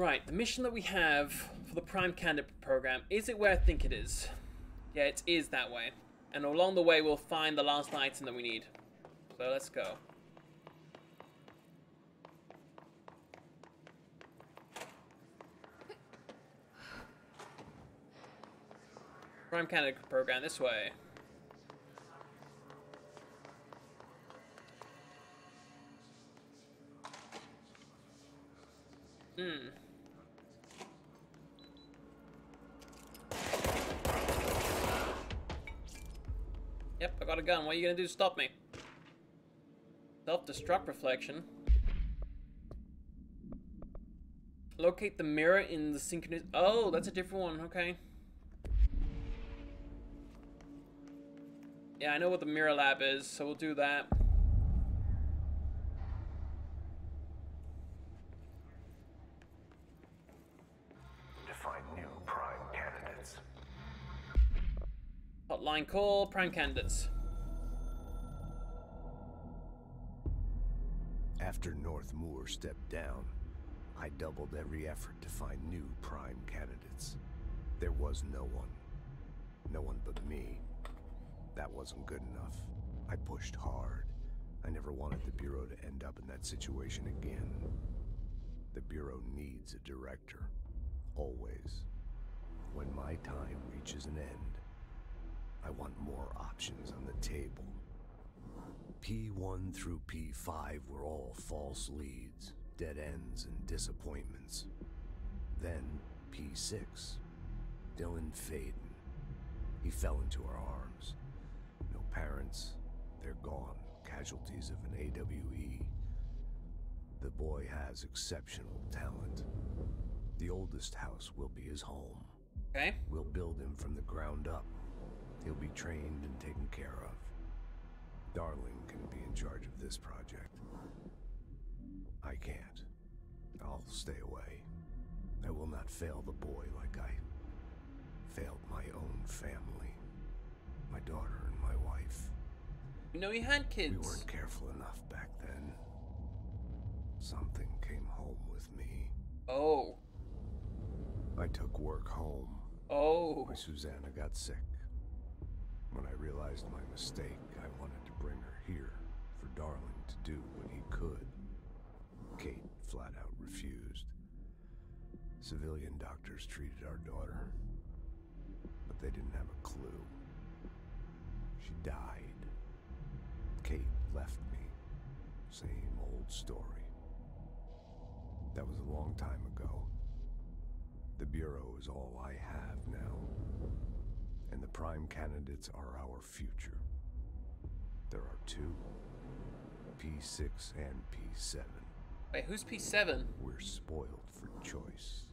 Right, the mission that we have for the Prime Candidate program, is it where I think it is? Yeah, it is that way. And along the way, we'll find the last item that we need. So let's go. Prime Candidate program, this way. Yep, I got a gun. What are you gonna do to stop me? Self-destruct reflection. Locate the mirror in the synchronous... Oh, that's a different one. Okay. Yeah, I know what the mirror lab is, so we'll do that. Define new prime candidates. Hotline call, prime candidates. After North Moore stepped down, I doubled every effort to find new prime candidates. There was no one. No one but me. That wasn't good enough. I pushed hard. I never wanted the Bureau to end up in that situation again. The Bureau needs a director. Always. When my time reaches an end, I want more options on the table. P1 through P5 were all false leads, dead ends, and disappointments. Then P6. Dylan Faden. He fell into our arms. No parents. They're gone. Casualties of an AWE. The boy has exceptional talent. The oldest house will be his home. Okay. We'll build him from the ground up. He'll be trained and taken care of. Darling can be in charge of this project. I can't. I'll stay away. I will not fail the boy like I failed my own family. My daughter and my wife. You know, he had kids. We weren't careful enough back then. Something came home with me. Oh. I took work home. Oh. My Susanna got sick. When I realized my mistake, I wanted to bring her here for Darling to do what he could. Kate flat out refused. Civilian doctors treated our daughter, but they didn't have a clue. She died. Kate left me. Same old story. That was a long time ago. The Bureau is all I have now. And the prime candidates are our future. There are two. P6 and P7. Wait, who's P7? We're spoiled for choice.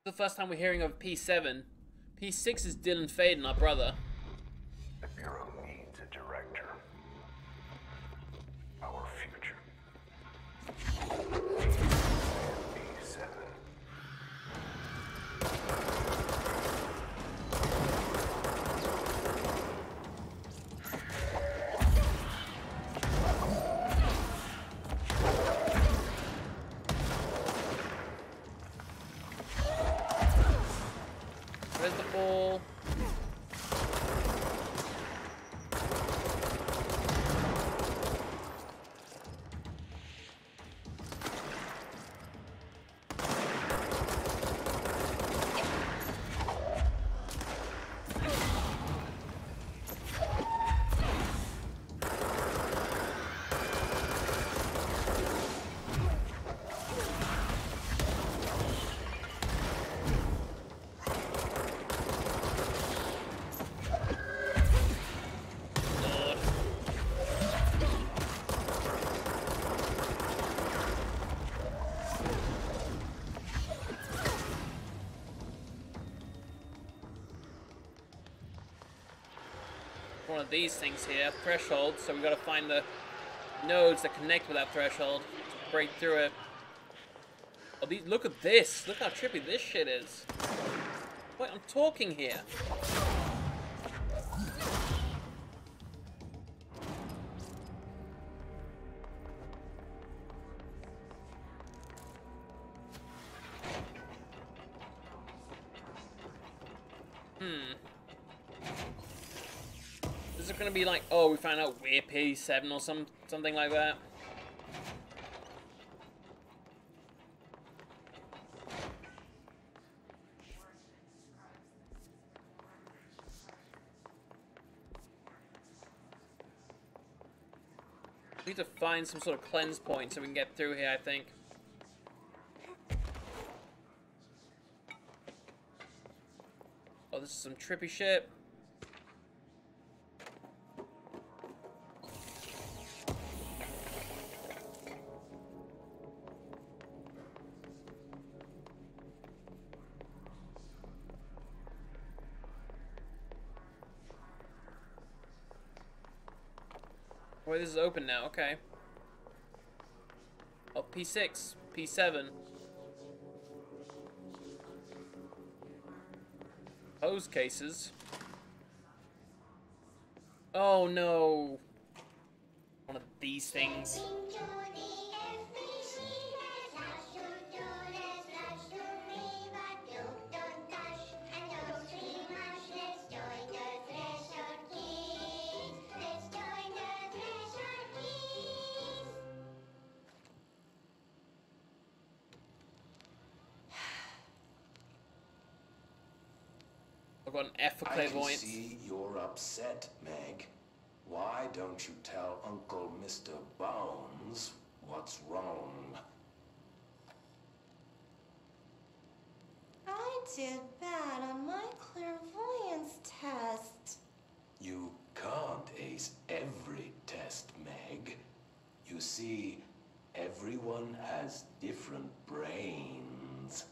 The first time we're hearing of P7. P6 is Dylan Faden, our brother. The Bureau needs a director. Our future. P7. Where's the ball? One of these things here, threshold, so we gotta find the nodes that connect with that threshold to break through it. Oh, these, look at this! Look how trippy this shit is. Wait, I'm talking here. gonna be like, oh, we found out we're P7 or something like that. We need to find some sort of cleanse point so we can get through here, I think. Oh, this is some trippy shit. Boy, this is open now, okay. Oh, P6, P7. Hose cases. Oh no. One of these things. I've got an F for clairvoyance. I can see you're upset, Meg. Why don't you tell Uncle Mr. Bones what's wrong? I did bad on my clairvoyance test. You can't ace every test, Meg. You see, everyone has different brains.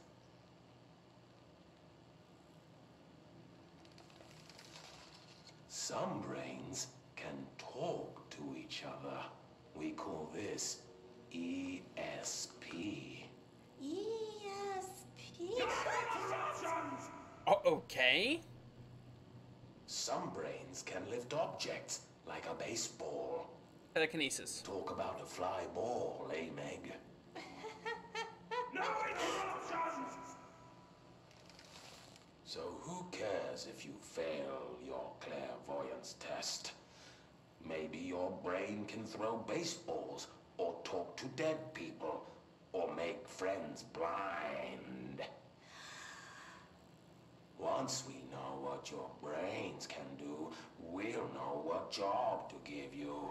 Some brains can talk to each other. We call this ESP. ESP? Oh, okay. Some brains can lift objects, like a baseball. Telekinesis. Talk about a fly ball, eh, Meg? No interruptions! So who cares if you fail your clairvoyance test? Maybe your brain can throw baseballs, or talk to dead people, or make friends blind. Once we know what your brains can do, we'll know what job to give you.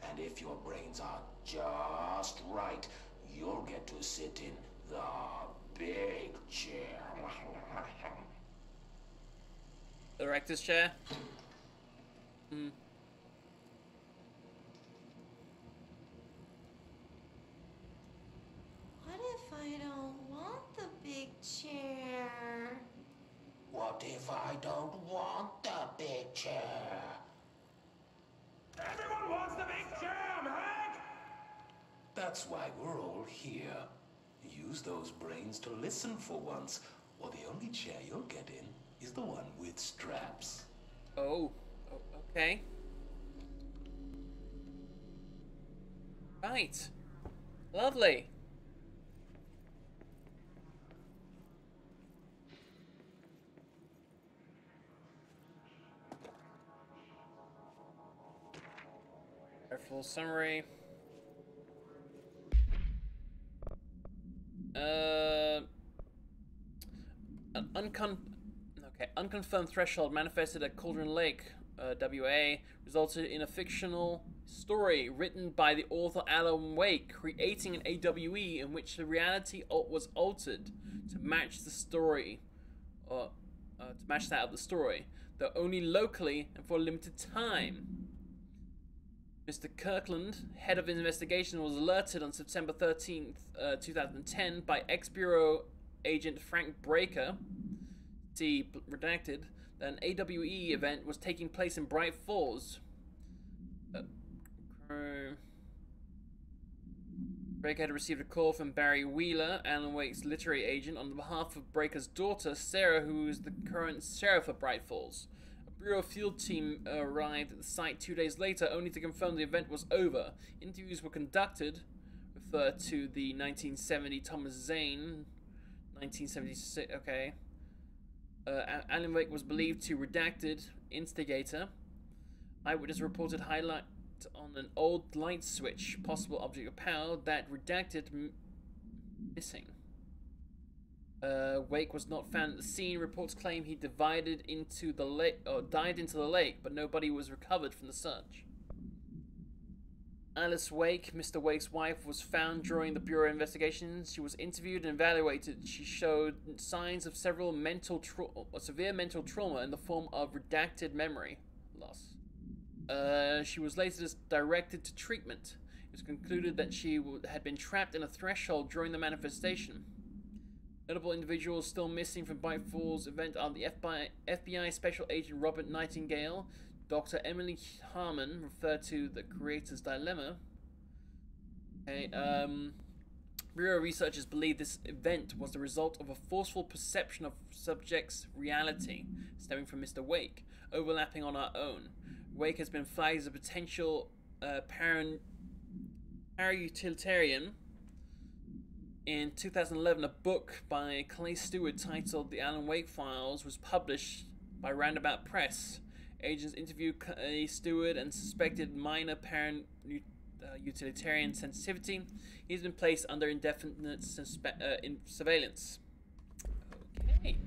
And if your brains are just right, you'll get to sit in the big chair. The rector's chair. Hmm. What if I don't want the big chair? What if I don't want the big chair? Everyone wants the big chair, Meg! That's why we're all here. Use those brains to listen for once, or the only chair you'll get in is the one with straps. Oh, okay. Right. Lovely. Full summary. An unconfirmed threshold manifested at Cauldron Lake, WA, resulted in a fictional story written by the author Alan Wake, creating an AWE in which the reality was altered to match the story, or to match that of the story, though only locally and for a limited time. Mr. Kirkland, head of investigation, was alerted on September 13th, 2010 by ex-Bureau agent Frank Breaker, see redacted, that an AWE event was taking place in Bright Falls. Breaker had received a call from Barry Wheeler, Alan Wake's literary agent, on behalf of Breaker's daughter, Sarah, who is the current sheriff of Bright Falls. Bureau field team arrived at the site 2 days later, only to confirm the event was over. Interviews were conducted, refer to the 1970 Thomas Zane, 1976, okay. Alan Wake was believed to redacted instigator. Eyewitness reported highlight on an old light switch, possible object of power, that redacted missing. Wake was not found at the scene. Reports claim he divided into the lake or died into the lake, but nobody was recovered from the search. Alice Wake, Mr. Wake's wife, was found during the Bureau investigations. She was interviewed and evaluated. She showed signs of severe mental trauma in the form of redacted memory loss. She was later directed to treatment. It was concluded that she had been trapped in a threshold during the manifestation. Notable individuals still missing from Bite Falls event are the FBI Special Agent Robert Nightingale, Dr. Emily Harmon, referred to the Creator's Dilemma. Okay, Bureau researchers believe this event was the result of a forceful perception of subject's reality, stemming from Mr. Wake, overlapping on our own. Wake has been flagged as a potential para-utilitarian. In 2011, a book by Clay Stewart titled The Alan Wake Files was published by Roundabout Press. Agents interviewed Clay Stewart and suspected minor utilitarian sensitivity. He's been placed under indefinite surveillance. Okay.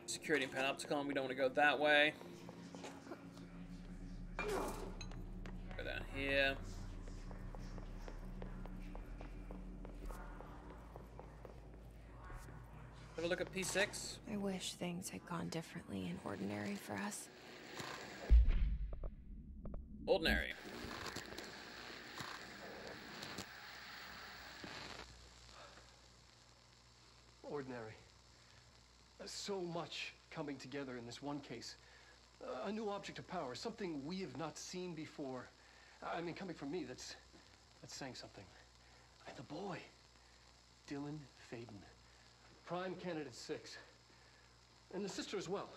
Security and Panopticon, we don't want to go that way. Go down here. Have a look at P6. I wish things had gone differently in Ordinary for us. Ordinary. Ordinary. So much coming together in this one case. A new object of power, something we have not seen before. I mean, coming from me, that's saying something. And the boy, Dylan Faden, prime candidate 6. And the sister as well.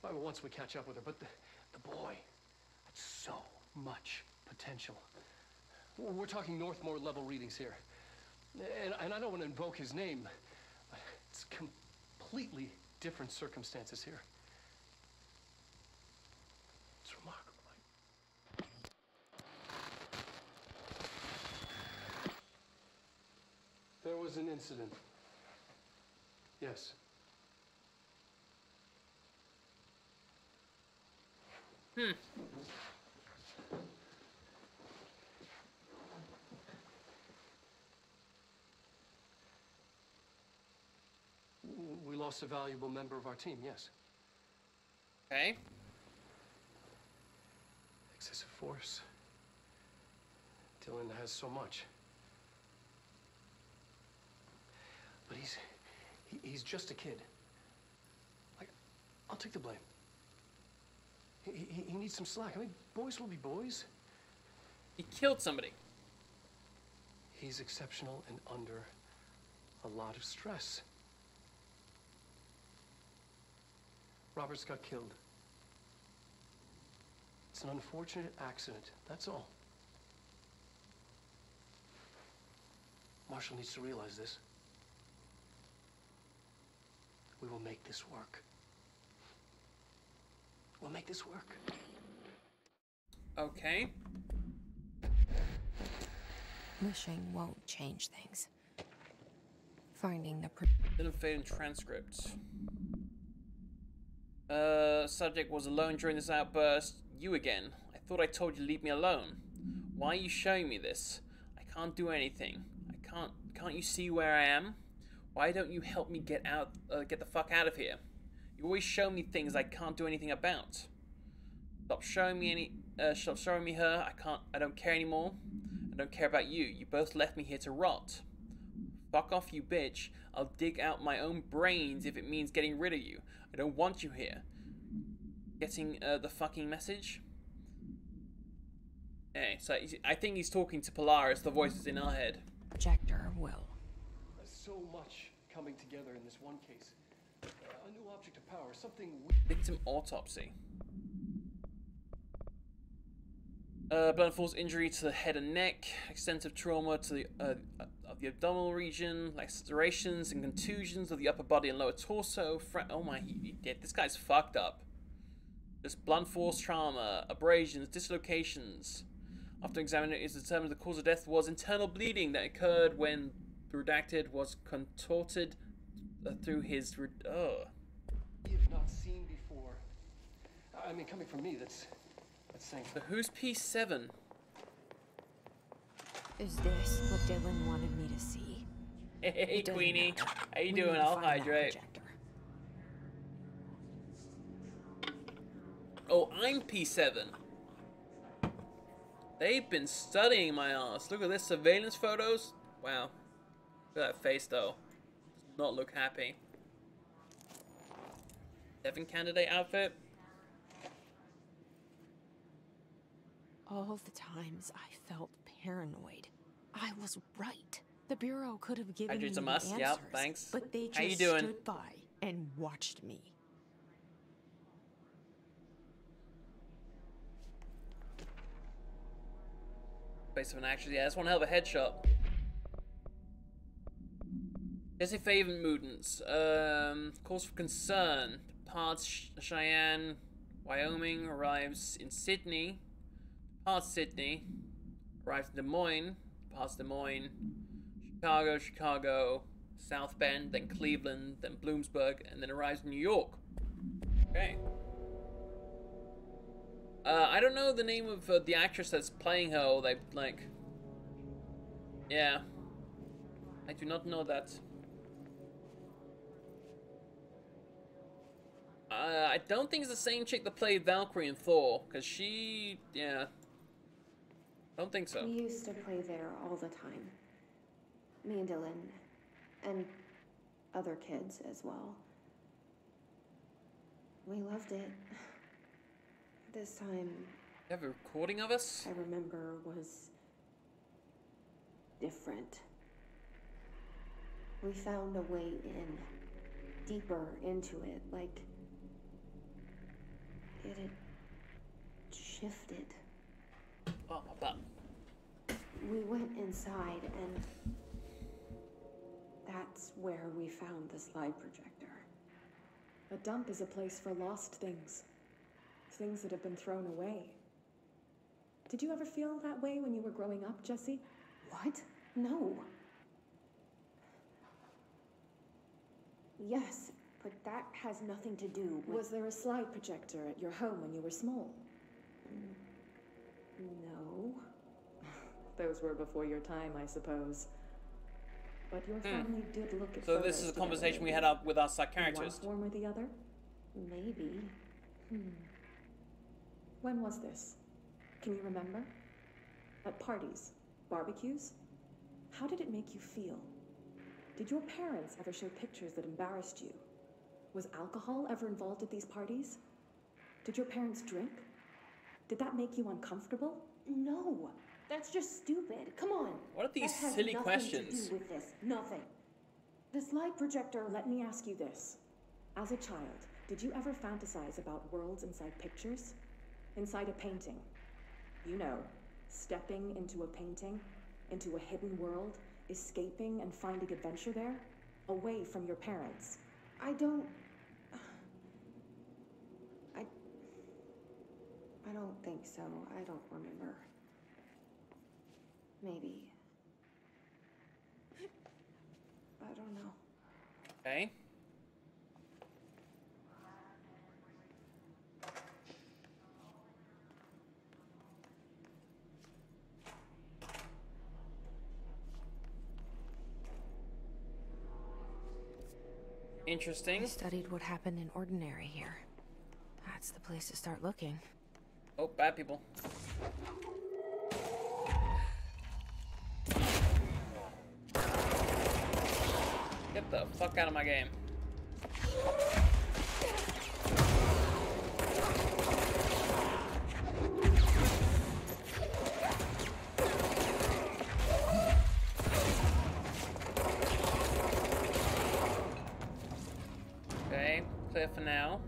Once we catch up with her, but the boy, so much potential. We're talking Northmore level readings here. And I don't want to invoke his name. It's completely different circumstances here. It's remarkable. There was an incident. Yes. We lost a valuable member of our team, yes. Okay. Excessive force. Dylan has so much. But he's just a kid. Like, I'll take the blame. He needs some slack. I mean, boys will be boys. He killed somebody. He's exceptional and under a lot of stress. Roberts got killed. It's an unfortunate accident, that's all. Marshall needs to realize this. We will make this work. We'll make this work. Okay. Wishing won't change things. Finding the Dylan Faden transcript. Subject was alone during this outburst. You again. I thought I told you to leave me alone. Why are you showing me this? I can't do anything. Can't you see where I am? Why don't you help me get the fuck out of here? You always show me things I can't do anything about. Stop showing me her. I don't care anymore. I don't care about you. You both left me here to rot. Fuck off, you bitch. I'll dig out my own brains if it means getting rid of you. I don't want you here. Getting the fucking message? Okay, so I think he's talking to Polaris. The voice is in our head. projector will. So much coming together in this one case. A new object of power, something Victim autopsy. Blunt force injury to the head and neck, extensive trauma to the of the abdominal region, lacerations and contusions of the upper body and lower torso. Oh my, this guy's fucked up. There's blunt force trauma, abrasions, dislocations. After examining it, it's determined the cause of death was internal bleeding that occurred when the redacted was contorted through his. We have not seen before. I mean, coming from me, that's saying. So who's P7? Is this what Dylan wanted me to see? Hey, It doesn't Queenie. matter. How you We doing? need to I'll find that hydrate. projector. Oh, I'm P7. They've been studying my ass. Look at this surveillance photos. Wow. Look at that face, though. Does not look happy. Devin candidate outfit. All the times I felt paranoid, I was right. The Bureau could have given me Hydrate's a the must. answers, Yep, thanks. but they just How you doing? stood by and watched me. Face of an action. Yeah, that's one hell of a headshot. Jesse Faven Mutants. Cause for concern. Departs Cheyenne, Wyoming. Arrives in Sydney. Departs Sydney. Arrives in Des Moines. Departs Des Moines. Chicago. South Bend. Then Cleveland. Then Bloomsburg. And then arrives in New York. Okay. I don't know the name of the actress that's playing her, or they, like... Yeah. I do not know that. I don't think it's the same chick that played Valkyrie in Thor, because she... Yeah. Don't think so. We used to play there all the time. Me and Dylan. And other kids as well. We loved it. This time, You have a recording of us? I remember, was different. We found a way in, deeper into it, like it had shifted. Oh, my butt. We went inside, and that's where we found the slide projector. A dump is a place for lost things. Things that have been thrown away. Did you ever feel that way when you were growing up, Jesse? What? No. Yes, but that has nothing to do with... Was there a slide projector at your home when you were small? No. Those were before your time, I suppose. But your family did look at So this is a photos conversation together, we had up with our in one psychiatrist. form or the other? Maybe. When was this? Can you remember? At parties? Barbecues? How did it make you feel? Did your parents ever show pictures that embarrassed you? Was alcohol ever involved at these parties? Did your parents drink? Did that make you uncomfortable? No. That's just stupid. Come on. What are these That has silly nothing questions? to do with this. Nothing. The slide projector, let me ask you this. As a child, did you ever fantasize about worlds inside pictures? Inside a painting? You know, stepping into a painting, into a hidden world, escaping and finding adventure there, away from your parents. I don't think so. I don't remember. Maybe. I don't know. Okay. Interesting. I studied what happened in Ordinary here. That's the place to start looking. Oh, bad people. Get the fuck out of my game. Okay, clear for now.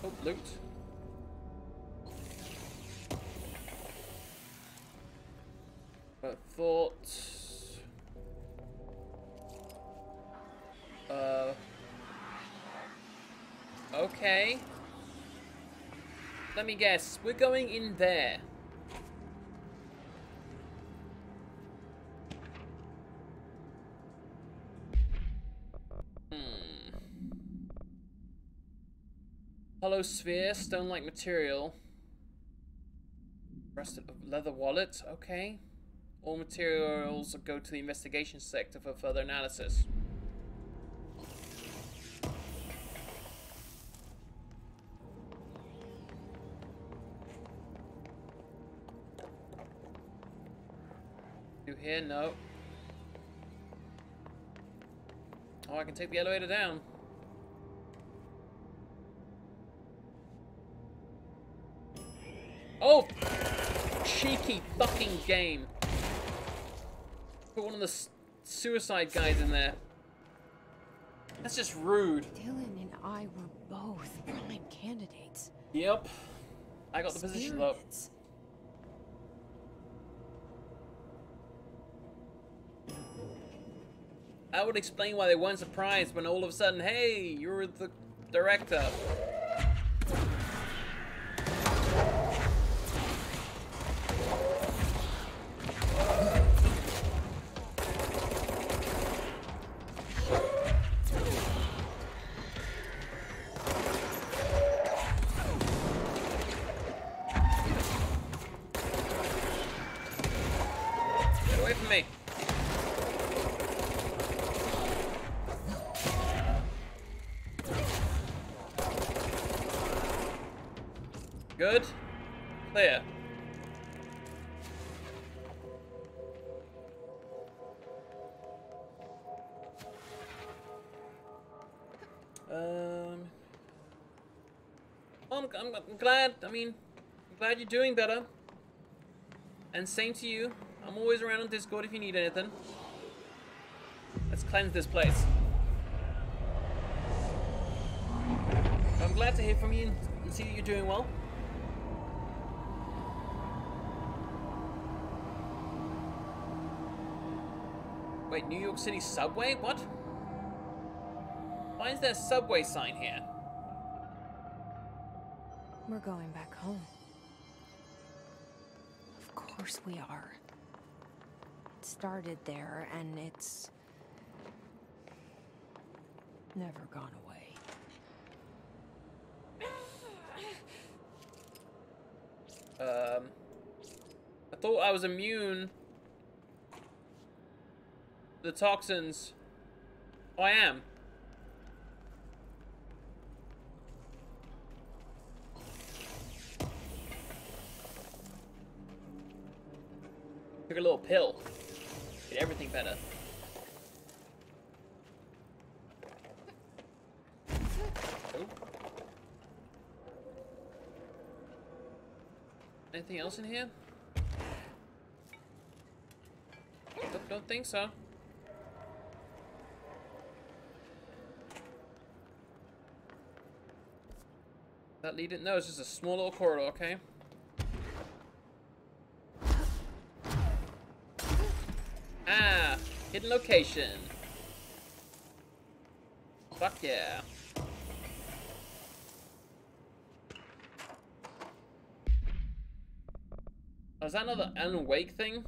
Oh, loot. Thought. Okay. Let me guess. We're going in there. Hollow sphere, stone-like material. Rusted leather wallet. Okay. All materials go to the investigation sector for further analysis. You here? No. Oh, I can take the elevator down. Oh! Cheeky fucking game. Put one of the suicide guys in there. That's just rude. Dylan and I were both prime candidates. Yep. I got the position though. That would explain why they weren't surprised when all of a sudden, hey, you're the director. Get away from me. Good. Clear. I'm glad. I mean, I'm glad you're doing better. And same to you. I'm always around on Discord if you need anything. Let's cleanse this place. I'm glad to hear from you and see that you're doing well. Wait, New York City subway? What? Why is there a subway sign here? We're going back home. Of course we are. It started there, and it's never gone away. I thought I was immune to the toxins. Oh, I am. Took a little pill. Made everything better. Oh. Anything else in here? Don't think so. That lead it? No, it's just a small little corridor, okay? Ah, hidden location. Fuck yeah. Oh, is that another Alan Wake thing?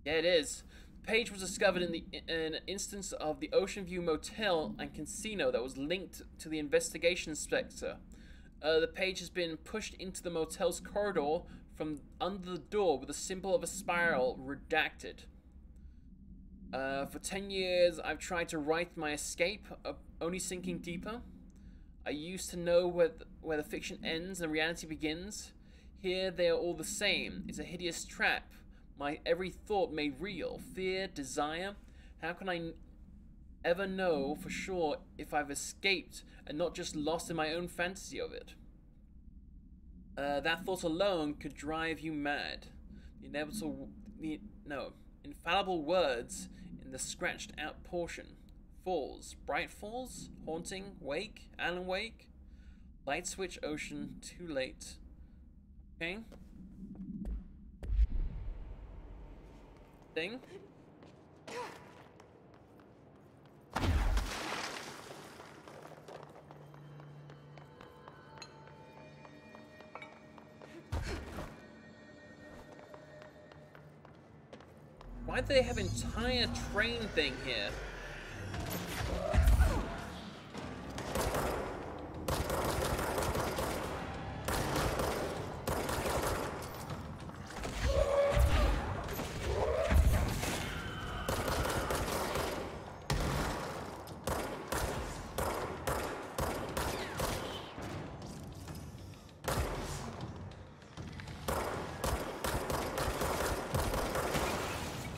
Yeah, it is. The page was discovered in an instance of the Ocean View Motel and Casino that was linked to the investigation sector. The page has been pushed into the motel's corridor from under the door with a symbol of a spiral redacted. For 10 years, I've tried to write my escape, only sinking deeper. I used to know where the fiction ends and reality begins. Here, they are all the same. It's a hideous trap. My every thought made real. Fear, desire. How can I ever know for sure if I've escaped and not just lost in my own fantasy of it? That thought alone could drive you mad. Infallible words in the scratched out portion. Falls. Bright Falls? Haunting? Wake? Alan Wake? Light switch ocean. Too late. Okay. thing. Why do they have an entire train thing here?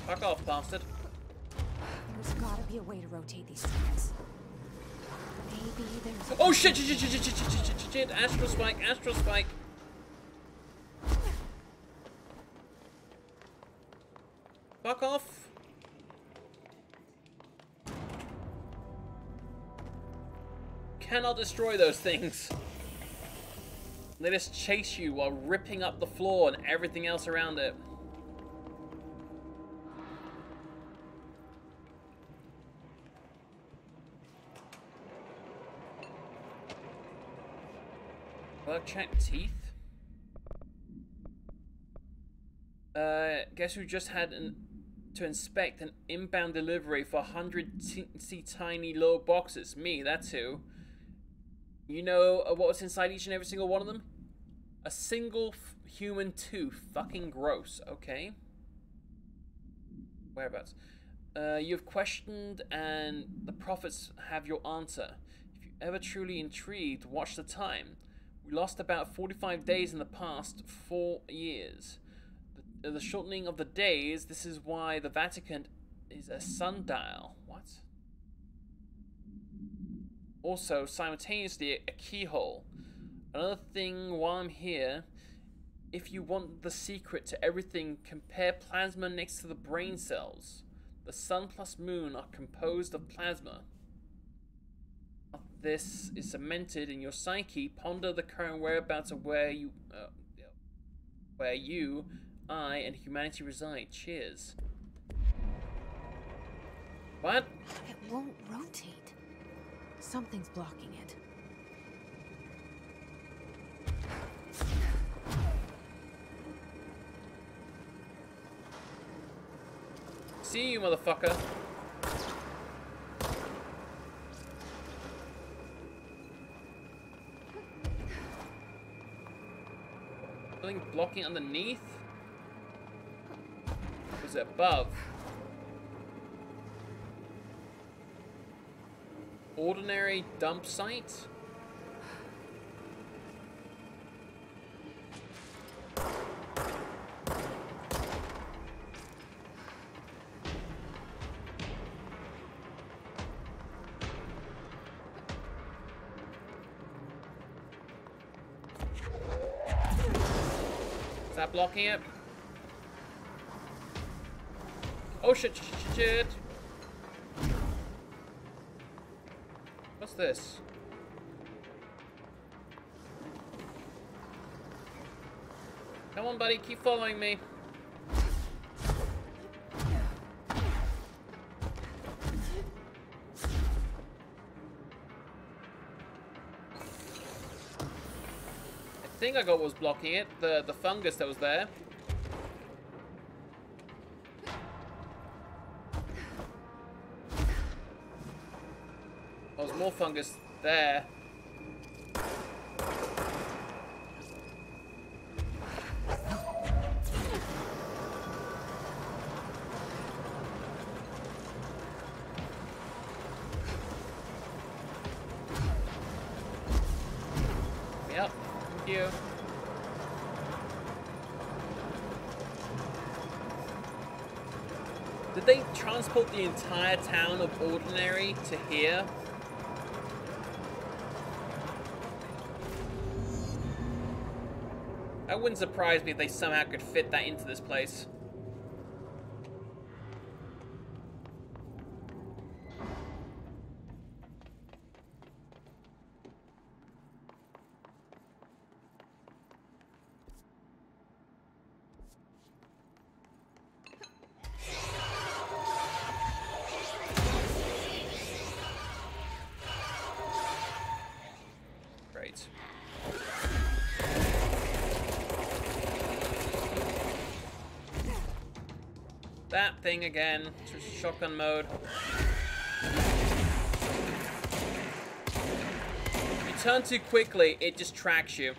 Fuck off, bastard. There's gotta be a way to rotate these tracks. Maybe there's... Oh shit! Shit! Astral spike! Astral spike! Fuck off! Cannot destroy those things. They just chase you while ripping up the floor and everything else around it. Check teeth. Guess who just had to inspect an inbound delivery for 100 teensy tiny little boxes? Me, that's who. You know what was inside each and every single one of them? A single human tooth. Fucking gross. Okay. Whereabouts? You've questioned, and the prophets have your answer. If you're ever truly intrigued, watch the time. We lost about 45 days in the past 4 years. The shortening of the days, this is why the Vatican is a sundial. What? Also, simultaneously, a keyhole. Another thing while I'm here, if you want the secret to everything, compare plasma next to the brain cells. The sun plus moon are composed of plasma. This is cemented in your psyche. Ponder the current whereabouts of where you, I, and humanity reside. Cheers. What? It won't rotate. Something's blocking it. See you, motherfucker. Something blocking underneath? Or is it above? Ordinary dump site? Is that blocking it? Oh shit, shit. What's this? Come on, buddy, keep following me. I think I got what was blocking it, the fungus that was there. There was more fungus there. Yep, thank you. Did they transport the entire town of Ordinary to here? That wouldn't surprise me if they somehow could fit that into this place. that thing again. Shotgun mode. You turn too quickly, it just tracks you.